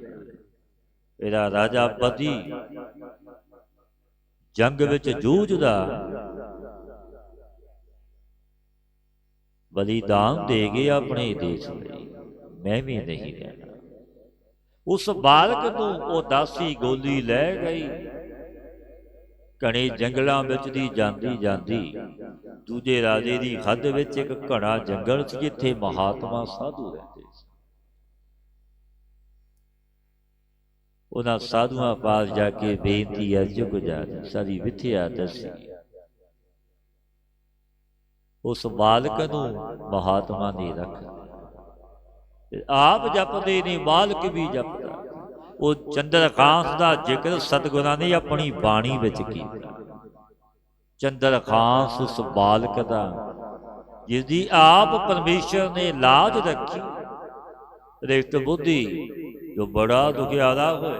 ਇਹਦਾ ਰਾਜਾ ਪਤੀ ਜੰਗ ਵਿੱਚ ਜੂਝਦਾ, ਬਲੀਦਾਨ ਦੇ ਗਏ ਆਪਣੇ ਦੇਸ਼ ਲਈ, ਮੈਂ ਵੀ ਨਹੀਂ ਰਹਿਣਾ। ਉਸ ਬਾਲਕ ਨੂੰ ਉਹ ਦਾਸੀ ਗੋਲੀ ਲੈ ਗਈ। ਘਣੇ ਜੰਗਲਾਂ ਵਿੱਚ ਦੀ ਜਾਂਦੀ ਜਾਂਦੀ ਦੂਜੇ ਰਾਜੇ ਦੀ ਹੱਦ ਵਿੱਚ ਇੱਕ ਘਣਾ ਜੰਗਲ ਸੀ, ਜਿੱਥੇ ਮਹਾਤਮਾ ਸਾਧੂ ਰਹਿੰਦੇ ਸੀ। ਉਹਨਾਂ ਸਾਧੂਆਂ ਪਾਸ ਜਾ ਕੇ ਬੇਨਤੀ ਅਰਜ਼ ਗੁਜ਼ਾਰੀ, ਸਾਰੀ ਵਿਥਿਆ ਦੱਸੀ। ਉਸ ਬਾਲਕ ਨੂੰ ਮਹਾਤਮਾ ਨੇ ਰੱਖ ਲਿਆ। ਆਪ ਜਪਦੇ ਨੇ ਬਾਲਕ ਵੀ ਜਪਦਾ। ਉਹ ਚੰਦਰਖਾਸ ਦਾ ਜ਼ਿਕਰ ਸਤਿਗੁਰਾਂ ਨੇ ਆਪਣੀ ਬਾਣੀ ਵਿੱਚ ਕੀਤਾ। ਚੰਦਰਖਾਸ ਉਸ ਬਾਲਕ ਦਾ ਜਿਸਦੀ ਆਪ ਪਰਮੇਸ਼ਰ ਨੇ ਲਾਜ ਰੱਖੀ। ਰਿਕਤ ਬੁੱਧੀ ਜੋ ਬੜਾ ਦੁਖਿਆਰਾ ਹੋਏ,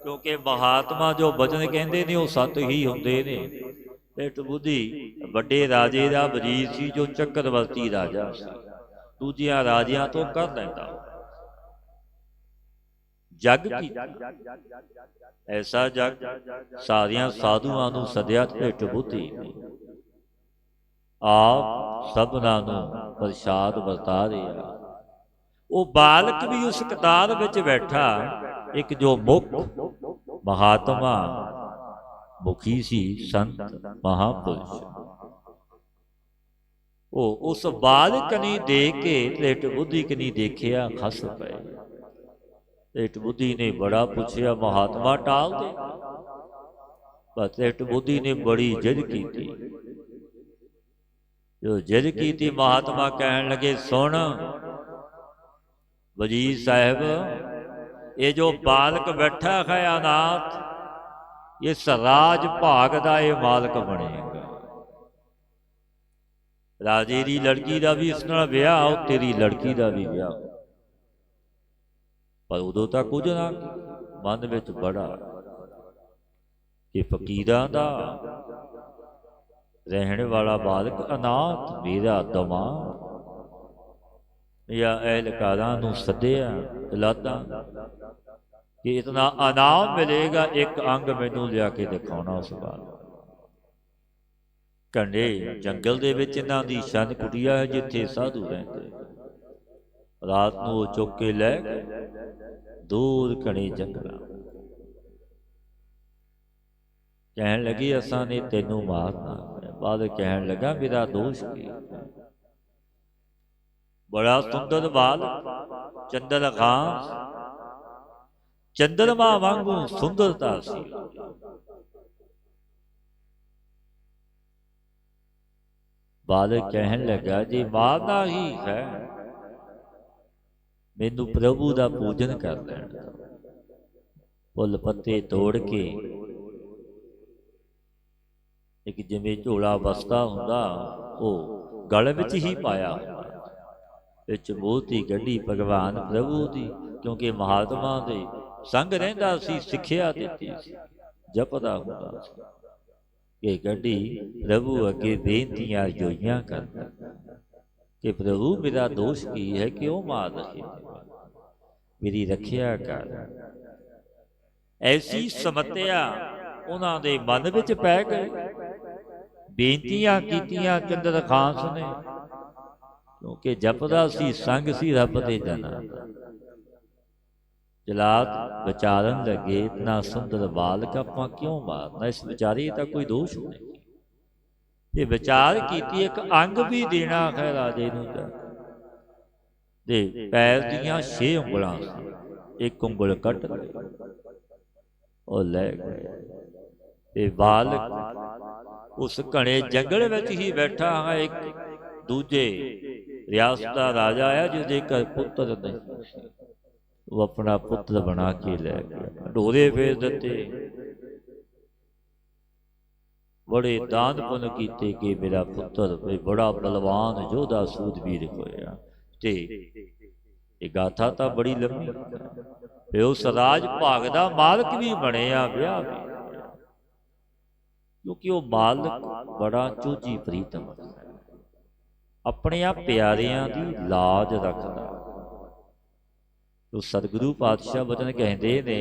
ਕਿਉਂਕਿ ਮਹਾਤਮਾ ਜੋ ਬਚਨ ਕਹਿੰਦੇ ਨੇ ਉਹ ਸੱਤ ਹੀ ਹੁੰਦੇ ਨੇ। ਰਿਕਤ ਬੁੱਧੀ ਵੱਡੇ ਰਾਜੇ ਦਾ ਵਜ਼ੀਰ ਸੀ, ਜੋ ਚੱਕਰਵਰਤੀ ਰਾਜਾ ਸੀ, ਦੂਜਿਆਂ ਰਾਜਿਆਂ ਤੋਂ ਕਰ ਲੈਂਦਾ। ਜਗ ਕੀ ਐਸਾ ਜਗ ਸਾਰੀਆਂ ਸਾਧੂਆਂ ਨੂੰ ਸੱਦਿਆ ਰਿਕਤ ਬੁੱਧੀ ਨੇ। ਆਪ ਸਭਨਾਂ ਨੂੰ ਪ੍ਰਸ਼ਾਦ ਵਰਤਾ ਰਿਹਾ। ਉਹ ਬਾਲਕ ਵੀ ਉਸ ਕਤਾਰ ਵਿੱਚ ਬੈਠਾ। ਇੱਕ ਜੋ ਮੁੱਖ ਮਹਾਤਮਾ ਮੁਖੀ ਸੀ, ਸੰਤ ਮਹਾਪੁਰਸ਼, ਉਹ ਉਸ ਬਾਲਕ ਕਨੀ ਦੇਖ ਕੇ ਰਿਕਤ ਬੁੱਧੀ ਕਨੀ ਦੇਖਿਆ, ਖਸ ਪਏ। ਰਿਕਤ ਬੁੱਧੀ ਨੇ ਬੜਾ ਪੁੱਛਿਆ, ਮਹਾਤਮਾ ਟਾਲ ਦੇ। ਪਰ ਰਿਕਤ ਬੁੱਧੀ ਨੇ ਬੜੀ ਜਿੱਦ ਕੀਤੀ। ਜੋ ਜਿੱਦ ਕੀਤੀ, ਮਹਾਤਮਾ ਕਹਿਣ ਲੱਗੇ, ਸੁਣ ਵਜ਼ੀਰ ਸਾਹਿਬ, ਇਹ ਜੋ ਬਾਲਕ ਬੈਠਾ ਹੈ ਅਨਾਥ, ਇਸ ਰਾਜ ਭਾਗ ਦਾ ਇਹ ਮਾਲਕ ਬਣੇਗਾ। ਰਾਜੇ ਦੀ ਲੜਕੀ ਦਾ ਵੀ ਇਸ ਨਾਲ ਵਿਆਹ, ਉਹ ਤੇਰੀ ਲੜਕੀ ਦਾ ਵੀ ਵਿਆਹ। ਪਰ ਉਦੋਂ ਤਾਂ ਕੁਝ ਨਾ, ਮਨ ਵਿੱਚ ਬੜਾ ਕਿ ਫਕੀਰਾਂ ਦਾ ਰਹਿਣ ਵਾਲਾ ਬਾਲਕ ਅਨਾਥ ਮੇਰਾ ਦਮਾਦ। ਜਾਂ ਅਹਿਲਕਾਰਾਂ ਨੂੰ ਸੱਦਿਆ ਜਲਾਦਾਂ ਕਿ ਇਤਨਾ ਇਨਾਮ ਮਿਲੇਗਾ, ਇੱਕ ਅੰਗ ਮੈਨੂੰ ਲਿਆ ਕੇ ਦਿਖਾਉਣਾ ਉਸ ਬਾਲਕ। ਘਣੇ ਜੰਗਲ ਦੇ ਵਿੱਚ ਇਹਨਾਂ ਦੀ ਛੰਨ ਕੁਟੀਆ ਹੈ, ਜਿੱਥੇ ਸਾਧੂ ਰਹਿੰਦੇ। ਰਾਤ ਨੂੰ ਉਹ ਚੁੱਕ ਕੇ ਲੈ ਗਏ ਦੂਰ ਘਣੇ ਜੰਗਲਾਂ। ਕਹਿਣ ਲੱਗੀ, ਅਸਾਂ ਨੇ ਤੈਨੂੰ ਮਾਰਨਾ। ਬਾਲਕ ਕਹਿਣ ਲੱਗਾ, ਮੇਰਾ ਦੋਸ਼ ਕੀ? ਬੜਾ ਸੁੰਦਰ ਬਾਲਕ, ਚੰਦਰਖਾਸ, ਚੰਦਰਮਾ ਵਾਂਗੂ ਸੁੰਦਰਤਾ ਸੀ। ਬਾਲਕ ਕਹਿਣ ਲੱਗਾ, ਜੇ ਮਾਰਨਾ ਹੀ ਹੈ, ਮੈਨੂੰ ਪ੍ਰਭੂ ਦਾ ਪੂਜਨ ਕਰ ਲੈਣ। ਫੁੱਲ ਪੱਤੇ ਤੋੜ ਕੇ ਇੱਕ ਜਿਵੇਂ ਝੋਲਾ ਬਸਤਾ ਹੁੰਦਾ, ਉਹ ਗਲ ਵਿੱਚ ਹੀ ਪਾਇਆ ਹੁੰਦਾ, ਵਿੱਚ ਮੋਤੀ ਗੱਡੀ ਭਗਵਾਨ ਪ੍ਰਭੂ ਦੀ। ਕਿਉਂਕਿ ਮਹਾਤਮਾ ਦੇ ਸੰਗ ਰਹਿੰਦਾ ਸੀ, ਸਿੱਖਿਆ ਦਿੱਤੀ ਸੀ, ਜਪਦਾ ਹੁੰਦਾ ਸੀ ਕਿ ਗੱਡੀ ਪ੍ਰਭੂ ਅੱਗੇ ਬੇਨਤੀਆਂ ਜੋਈਆਂ ਕਰਦਾ ਕਿ ਪ੍ਰਭੂ ਮੇਰਾ ਦੋਸ਼ ਕੀ ਹੈ, ਕਿਉਂ ਮਾਰ ਰਹੇ, ਮੇਰੀ ਰੱਖਿਆ ਕਰ। ਐਸੀ ਸਮੱਸਿਆ ਉਹਨਾਂ ਦੇ ਮਨ ਵਿੱਚ ਪੈ ਗਈ। ਬੇਨਤੀਆਂ ਕੀਤੀਆਂ ਚੰਦਰਖਾਸ ਨੇ, ਕਿਉਂਕਿ ਜਪਦਾ ਸੀ, ਸੰਗ ਸੀ ਰੱਬ ਦੇ ਜਨਾਂ ਦਾ। ਜਲਾਦ ਵਿਚਾਰਨ ਲੱਗੇ, ਇਤਨਾ ਸੁੰਦਰ ਬਾਲਕ ਆਪਾਂ ਕਿਉਂ ਮਾਰਨਾ, ਇਸ ਵਿਚਾਰੇ ਦਾ ਕੋਈ ਦੋਸ਼ ਨਹੀਂ। ਤੇ ਵਿਚਾਰ ਕੀਤੀ, ਇੱਕ ਅੰਗ ਵੀ ਦੇਣਾ ਹੈ ਰਾਜੇ ਨੂੰ। ਦੇ ਪੈਰ ਦੀਆਂ 6 ਉਂਗਲਾਂ ਸੀ, ਇੱਕ ਉਂਗਲ ਕੱਟ ਲਈ, ਉਹ ਲੈ ਗਏ। ਤੇ ਬਾਲਕ ਉਸ ਘਣੇ ਜੰਗਲ ਵਿੱਚ ਹੀ ਬੈਠਾ ਹੈ। ਇੱਕ ਦੂਜੇ ਰਿਆਸਤ ਦਾ ਰਾਜਾ ਆਇਆ, ਜਿਹਦੇ ਘਰ ਪੁੱਤਰ ਨਹੀਂ ਸੀ, ਉਹ ਆਪਣਾ ਪੁੱਤਰ ਬਣਾ ਕੇ ਲੈ ਗਿਆ। ਢੋਰੇ ਫੇਰ ਦਿੱਤੇ, ਬੜੇ ਦਾਨ ਪੁੰਨ ਕੀਤੇ ਕਿ ਮੇਰਾ ਪੁੱਤਰ ਬੜਾ ਬਲਵਾਨ ਯੋਧਾ ਸੂਰਬੀਰ ਹੋਇਆ। ਤੇ ਇਹ ਗਾਥਾ ਤਾਂ ਬੜੀ ਲੰਮੀ। ਤੇ ਉਸ ਰਾਜ ਭਾਗ ਦਾ ਮਾਲਕ ਵੀ ਬਣਿਆ, ਵਿਆਹ ਵੀ, ਕਿਉਂਕਿ ਉਹ ਮਾਲਕ ਬੜਾ ਚੂਜੀ ਪ੍ਰੀਤਮ, ਆਪਣਿਆਂ ਪਿਆਰਿਆਂ ਦੀ ਲਾਜ ਰੱਖਦਾ। ਤੋ ਸਤਿਗੁਰੂ ਪਾਤਸ਼ਾਹ ਬਚਨ ਕਹਿੰਦੇ ਨੇ,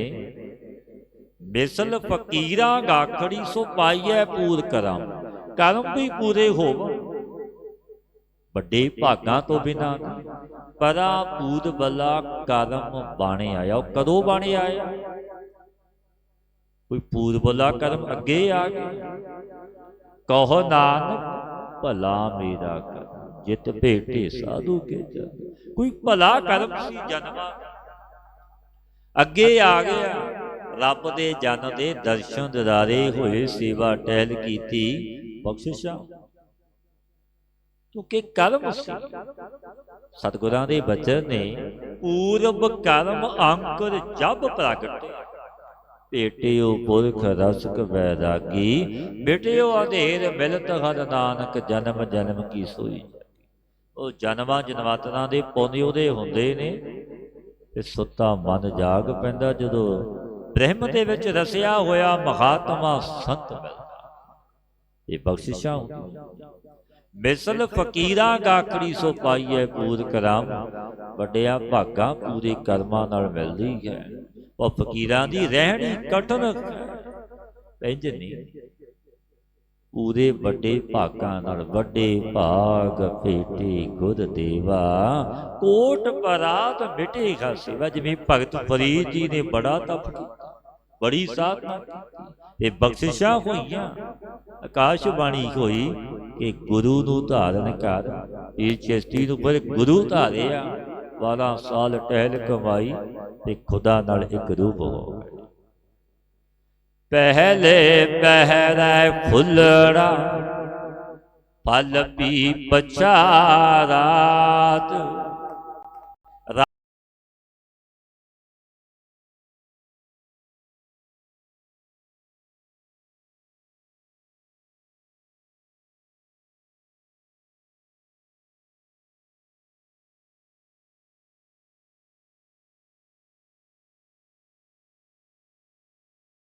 ਮਿਸਲ ਫਕੀਰਾਂ ਗਾਖੜੀ ਸੋ ਪਾਈਐ ਪੂਰ ਕਰਮ, ਕਰਮ ਵੀ ਪੂਰੇ ਹੋਵਨ ਵੱਡੇ ਭਾਗਾਂ ਤੋਂ ਬਿਨਾਂ। ਪਰਾ ਪੂਤ ਬੱਲਾ ਕਰਮ ਬਾਣੇ ਆਇਆ। ਉਹ ਕਦੋਂ ਬਾਣੇ ਆਇਆ? ਕੋਈ ਪੂਤ ਬੱਲਾ ਕਰਮ ਅੱਗੇ ਆ ਗਿਆ। ਕਹੋ ਨਾਨਕ ਭਲਾ ਮੇਰਾ ਕਰਮ, ਜਿਤ ਭੇਟੇ ਸਾਧੂ ਕੇ ਜਨ। ਕੋਈ ਭਲਾ ਕਰਮ ਸੀ ਜਨਮਾਂ ਅੱਗੇ ਆ ਗਿਆ। ਰੱਬ ਦੇ ਜਨ ਦੇ ਦਰਸ਼ਨ ਦਿਦਾਰੇ ਹੋਏ, ਸੇਵਾ ਟਹਿਲ ਕੀਤੀ, ਬਖਸ਼ਿਸ਼ਾਂ। ਕਿਉਂਕਿ ਕਰਮ ਸੀ। ਸਤਿਗੁਰਾਂ ਦੇ ਬਚਨ ਨੇ ਪੂਰਬ ਕਰਮ ਅੰਕੁਰ ਜਬ ਪ੍ਰਗਟੇ, ਭੇਟਿਓ ਪੁਰਖ ਰਸਿਕ ਵੈਰਾਗੀ, ਮਿਟਿਓ ਅੰਧੇਰ ਮਿਲਤ ਹਰਿ ਨਾਨਕ, ਜਨਮ ਜਨਮ ਕੀ ਸੋਈ। ਉਹ ਜਨਮਾਂ ਜਨਮਾਂਤਰਾਂ ਦੇ ਪੁੰਨ ਉਹਦੇ ਹੁੰਦੇ ਨੇ ਤੇ ਸੁੱਤਾ ਮਨ ਜਾਗ ਪੈਂਦਾ ਜਦੋਂ ਬ੍ਰਹਮ ਦੇ ਵਿੱਚ ਰਸਿਆ ਹੋਇਆ ਮਹਾਤਮਾ ਸੰਤ ਮਿਲਦਾ। ਇਹ ਬਖਸ਼ਿਸ਼ਾਂ ਮਿਸਲ ਫਕੀਰਾਂ ਗਾਖੜੀ ਸੋ ਪਾਈਐ ਪੂਰ ਕਰਾਮ, ਵੱਡਿਆ ਭਾਗਾਂ ਪੂਰੇ ਕਰਮਾਂ ਨਾਲ ਮਿਲਦੀ ਹੈ। ਉਹ ਫਕੀਰਾਂ ਦੀ ਰਹਿਣੀ ਕਠਨ ਇੰਝ ਨਹੀਂ, ਪੂਰੇ ਵੱਡੇ ਭਾਗਾਂ ਨਾਲ। ਵੱਡੇ ਭਾਗ ਭੇਟੇ ਗੁਰ ਦੇਵਾ, ਕੋਟ ਪਰਾਤ ਮਿਟੇਗਾ ਸੇਵਾ। ਜਿਵੇਂ ਭਗਤ ਫਰੀਦ ਜੀ ਨੇ ਬੜਾ ਤਪ ਕੀਤਾ, ਬੜੀ ਸਾਧਨਾ ਕੀਤੀ, ਇਹ ਬਖਸ਼ਿਸ਼ਾਂ ਹੋਈਆਂ। ਆਕਾਸ਼ਬਾਣੀ ਹੋਈ ਕਿ ਗੁਰੂ ਨੂੰ ਧਾਰਨ ਕਰ, ਇਹ ਚਿਸ਼ਤੀ ਨੂੰ ਪਰ ਗੁਰੂ ਧਾਰਿਆ। 12 ਸਾਲ ਟਹਿਲ ਕਮਾਈ ਤੇ ਖੁਦਾ ਨਾਲ ਇੱਕ ਰੂਪ ਹੋ ਗਏ। ਪਹਿਲੇ ਪਹਿਰੇ ਫੁੱਲੜਾ, ਪਲ ਵੀ ਪਛਾਰਾਤ,